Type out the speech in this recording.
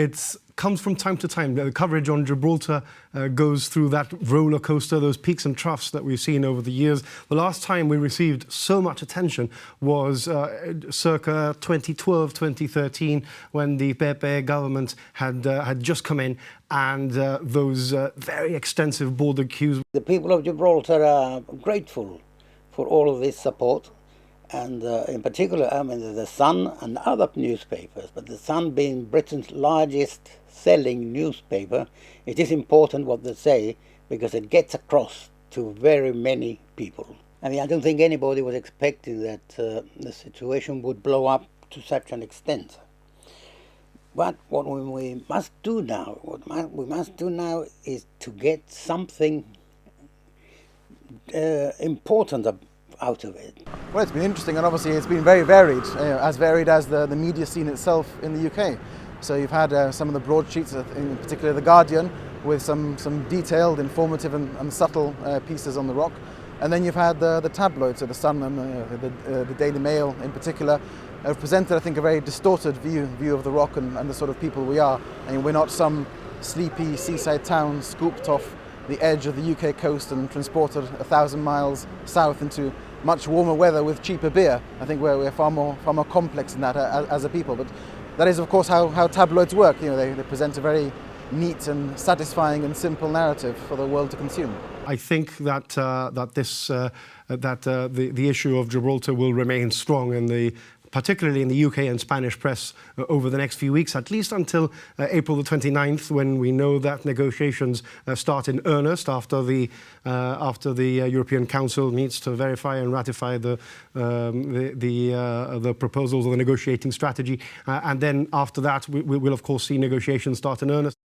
It comes from time to time. The coverage on Gibraltar goes through that roller coaster, those peaks and troughs that we've seen over the years. The last time we received so much attention was circa 2012, 2013, when the PP government had just come in, and those very extensive border queues. The people of Gibraltar are grateful for all of this support. And in particular, I mean, the Sun and other newspapers, but the Sun being Britain's largest selling newspaper, it is important what they say because it gets across to very many people. I mean, I don't think anybody was expecting that the situation would blow up to such an extent. But what we must do now, is to get something important out of it. Well, it's been interesting, and obviously it's been very varied as the media scene itself in the UK. So you've had some of the broadsheets, in particular The Guardian, with some detailed, informative and subtle pieces on the rock. And then you've had the tabloids, so The Sun and the Daily Mail in particular, have presented, I think, a very distorted view of the rock and the sort of people we are. I mean, we're not some sleepy seaside town scooped off the edge of the UK coast and transported 1,000 miles south into much warmer weather with cheaper beer. I think we're far more complex than that as a people. But that is, of course, how tabloids work. You know, they present a very neat and satisfying and simple narrative for the world to consume. I think that the issue of Gibraltar will remain strong particularly in the UK and Spanish press over the next few weeks, at least until April the 29th, when we know that negotiations start in earnest after the European Council meets to verify and ratify the proposals of the negotiating strategy. And then after that, we will of course see negotiations start in earnest.